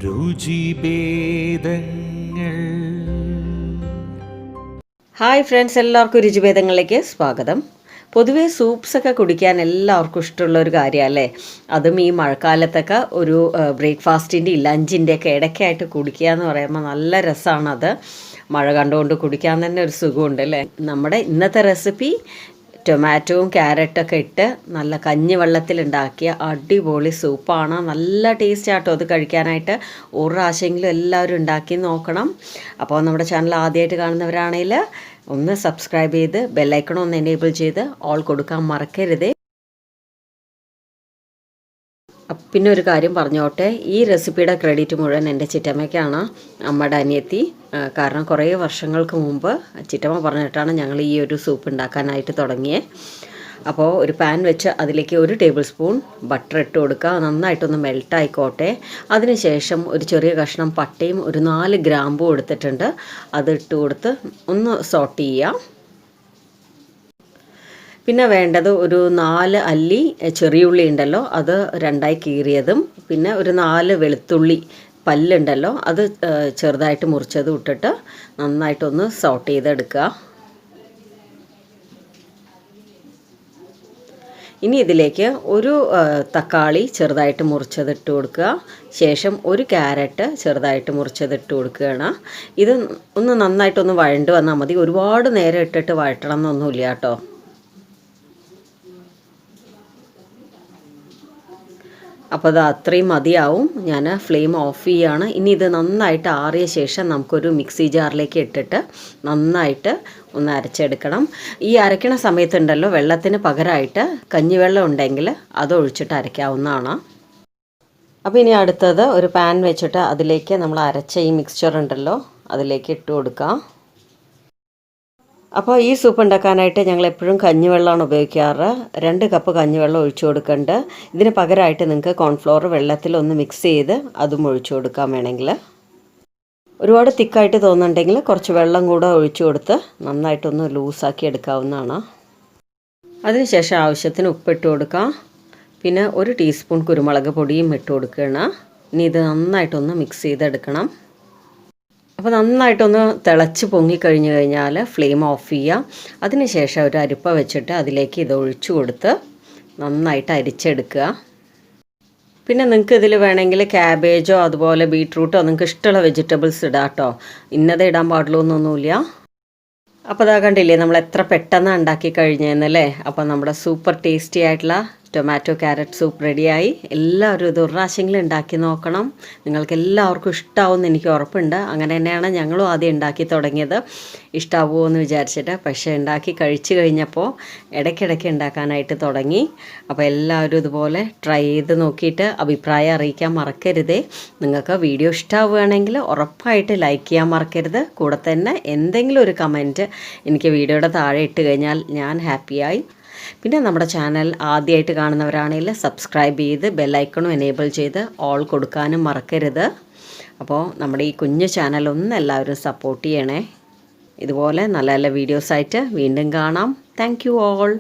രുചിഭേദങ്ങൾ. Hi friends, എല്ലാവർക്കും രുചിഭേദങ്ങളിലേക്ക് സ്വാഗതം. പൊതുവേ സൂപ്സൊക്കെ കുടിക്കാൻ എല്ലാവർക്കും ഇഷ്ടമുള്ള ഒരു കാര്യമല്ലേ. അതും ഈ മഴക്കാലത്തൊക്കെ ഒരു ബ്രേക്ക്ഫാസ്റ്റിൻ്റെയും ലഞ്ചിൻ്റെയൊക്കെ ഇടയ്ക്കായിട്ട് കുടിക്കുക എന്ന് പറയുമ്പോൾ നല്ല രസമാണത്. മഴ കണ്ടുകൊണ്ട് കുടിക്കാൻ തന്നെ ഒരു സുഖമുണ്ട് അല്ലേ. നമ്മുടെ ഇന്നത്തെ റെസിപ്പി ടൊമാറ്റോവും ക്യാരറ്റൊക്കെ ഇട്ട് നല്ല കഞ്ഞിവെള്ളത്തിലുണ്ടാക്കിയ അടിപൊളി സൂപ്പാണ്. നല്ല ടേസ്റ്റ് ആട്ടോ അത് കഴിക്കാനായിട്ട്. ഒരു പ്രാവശ്യമെങ്കിലും എല്ലാവരും ഉണ്ടാക്കി നോക്കണം. അപ്പോൾ നമ്മുടെ ചാനൽ ആദ്യമായിട്ട് കാണുന്നവരാണെങ്കിൽ ഒന്ന് സബ്സ്ക്രൈബ് ചെയ്ത് ബെല്ലൈക്കൺ ഒന്ന് എനേബിൾ ചെയ്ത് ഓൾ കൊടുക്കാൻ മറക്കരുതേ. പിന്നെ ഒരു കാര്യം പറഞ്ഞോട്ടെ, ഈ റെസിപ്പിയുടെ ക്രെഡിറ്റ് മുഴുവൻ എൻ്റെ ചിറ്റമ്മയ്ക്കാണ്, അമ്മയുടെ അനിയത്തി. കാരണം കുറേ വർഷങ്ങൾക്ക് മുമ്പ് ചിറ്റമ്മ പറഞ്ഞിട്ടാണ് ഞങ്ങൾ ഈ ഒരു സൂപ്പ് ഉണ്ടാക്കാനായിട്ട് തുടങ്ങിയത്. അപ്പോൾ ഒരു പാൻ വെച്ച് അതിലേക്ക് 1 ടേബിൾ സ്പൂൺ ബട്ടർ ഇട്ട് കൊടുക്കുക. നന്നായിട്ടൊന്ന് മെൽട്ടായിക്കോട്ടെ. അതിനുശേഷം ഒരു ചെറിയ കഷ്ണം പട്ടയും ഒരു 4 ഗ്രാമ്പും എടുത്തിട്ടുണ്ട്. അത് ഇട്ട് കൊടുത്ത് ഒന്ന് സോട്ട് ചെയ്യാം. പിന്നെ വേണ്ടത് ഒരു 4 അല്ലി ചെറിയുള്ളി ഉണ്ടല്ലോ, അത് 2ആയി കീറിയതും, പിന്നെ ഒരു 4 വെളുത്തുള്ളി പല്ലുണ്ടല്ലോ, അത് ചെറുതായിട്ട് മുറിച്ചതും ഇട്ടിട്ട് നന്നായിട്ടൊന്ന് സോട്ട് ചെയ്തെടുക്കുക. ഇനി ഇതിലേക്ക് ഒരു തക്കാളി ചെറുതായിട്ട് മുറിച്ചത് ഇട്ട് കൊടുക്കുക. ശേഷം ഒരു ക്യാരറ്റ് ചെറുതായിട്ട് മുറിച്ചത് ഇട്ട് കൊടുക്കുകയാണ്. ഇത് ഒന്ന് നന്നായിട്ടൊന്ന് വഴണ്ട് വന്നാൽ മതി. ഒരുപാട് നേരം ഇട്ടിട്ട് വഴറ്റണം എന്നൊന്നുമില്ല കേട്ടോ. അപ്പോൾ അത് അത്രയും മതിയാവും. ഞാൻ ഫ്ലെയിം ഓഫ് ചെയ്യുകയാണ്. ഇനി ഇത് നന്നായിട്ട് ആറിയ ശേഷം നമുക്കൊരു മിക്സി ജാറിലേക്ക് ഇട്ടിട്ട് നന്നായിട്ട് ഒന്ന് അരച്ചെടുക്കണം. ഈ അരയ്ക്കണ സമയത്തുണ്ടല്ലോ, വെള്ളത്തിന് പകരമായിട്ട് കഞ്ഞിവെള്ളം ഉണ്ടെങ്കിൽ അത് ഒഴിച്ചിട്ട് അരയ്ക്കാവുന്നതാണ്. അപ്പോൾ ഇനി അടുത്തത് ഒരു പാൻ വെച്ചിട്ട് അതിലേക്ക് നമ്മൾ അരച്ച ഈ മിക്സ്ചർ ഉണ്ടല്ലോ അതിലേക്ക് ഇട്ട് കൊടുക്കാം. അപ്പോൾ ഈ സൂപ്പ് ഉണ്ടാക്കാനായിട്ട് ഞങ്ങൾ എപ്പോഴും കഞ്ഞിവെള്ളമാണ് ഉപയോഗിക്കാറ്. 2 കപ്പ് കഞ്ഞിവെള്ളം ഒഴിച്ചു കൊടുക്കുന്നുണ്ട്. ഇതിന് പകരമായിട്ട് നിങ്ങൾക്ക് കോൺഫ്ലോർ വെള്ളത്തിലൊന്ന് മിക്സ് ചെയ്ത് അതും ഒഴിച്ചു കൊടുക്കാൻ വേണമെങ്കിൽ. ഒരുപാട് തിക്കായിട്ട് തോന്നുന്നുണ്ടെങ്കിൽ കുറച്ച് വെള്ളം കൂടെ ഒഴിച്ചു കൊടുത്ത് നന്നായിട്ടൊന്ന് ലൂസാക്കി എടുക്കാവുന്നതാണ്. അതിനുശേഷം ആവശ്യത്തിന് ഉപ്പിട്ട് കൊടുക്കാം. പിന്നെ 1 ടീസ്പൂൺ കുരുമുളക് പൊടിയും ഇട്ട് കൊടുക്കുകയാണ്. ഇനി ഇത് നന്നായിട്ടൊന്ന് മിക്സ് ചെയ്തെടുക്കണം. അപ്പോൾ നന്നായിട്ടൊന്ന് തിളച്ച് പൊങ്ങിക്കഴിഞ്ഞ് കഴിഞ്ഞാൽ ഫ്ലെയിം ഓഫ് ചെയ്യാം. അതിനുശേഷം ഒരു അരിപ്പ വെച്ചിട്ട് അതിലേക്ക് ഇത് ഒഴിച്ചു കൊടുത്ത് നന്നായിട്ട് അരിച്ചെടുക്കുക. പിന്നെ നിങ്ങൾക്ക് ഇതിൽ വേണമെങ്കിൽ ക്യാബേജോ അതുപോലെ ബീട്രൂട്ടോ നിങ്ങൾക്ക് ഇഷ്ടമുള്ള വെജിറ്റബിൾസ് ഇടാം കേട്ടോ. ഇന്നതേ ഇടാൻ പാടുള്ളൂ എന്നൊന്നുമില്ല. അപ്പോൾ അതാ കണ്ടില്ലേ, നമ്മൾ എത്ര പെട്ടെന്ന് ഉണ്ടാക്കി കഴിഞ്ഞതെന്നല്ലേ. അപ്പോൾ നമ്മുടെ സൂപ്പർ ടേസ്റ്റി ആയിട്ടുള്ള ടൊമാറ്റോ ക്യാരറ്റ് സൂപ്പ് റെഡിയായി. എല്ലാവരും ഇത് ഒരു പ്രാവശ്യമെങ്കിലും ഉണ്ടാക്കി നോക്കണം. നിങ്ങൾക്ക് എല്ലാവർക്കും ഇഷ്ടമാവുമെന്ന് എനിക്ക് ഉറപ്പുണ്ട്. അങ്ങനെ തന്നെയാണ് ഞങ്ങളും ആദ്യം ഉണ്ടാക്കി തുടങ്ങിയത്, ഇഷ്ടമാവുമോ എന്ന് വിചാരിച്ചിട്ട്. പക്ഷേ ഉണ്ടാക്കി കഴിച്ച് കഴിഞ്ഞപ്പോൾ ഇടയ്ക്കിടയ്ക്ക് ഉണ്ടാക്കാനായിട്ട് തുടങ്ങി. അപ്പോൾ എല്ലാവരും ഇതുപോലെ ട്രൈ ചെയ്ത് നോക്കിയിട്ട് അഭിപ്രായം അറിയിക്കാൻ മറക്കരുതേ. നിങ്ങൾക്ക് വീഡിയോ ഇഷ്ടമാവുകയാണെങ്കിൽ ഉറപ്പായിട്ട് ലൈക്ക് ചെയ്യാൻ മറക്കരുത്. കൂടെ തന്നെ എന്തെങ്കിലും ഒരു കമൻറ്റ് എനിക്ക് വീഡിയോയുടെ താഴെ ഇട്ട് കഴിഞ്ഞാൽ ഞാൻ ഹാപ്പിയായി. പിന്നെ നമ്മുടെ ചാനൽ ആദ്യമായിട്ട് കാണുന്നവരാണെങ്കിൽ സബ്സ്ക്രൈബ് ചെയ്ത് ബെല്ലൈക്കണും എനേബിൾ ചെയ്ത് ഓൾ കൊടുക്കാനും മറക്കരുത്. അപ്പോൾ നമ്മുടെ ഈ കുഞ്ഞു ചാനൽ ഒന്ന് എല്ലാവരും സപ്പോർട്ട് ചെയ്യണേ. ഇതുപോലെ നല്ല നല്ല വീഡിയോസായിട്ട് വീണ്ടും കാണാം. Thank you all.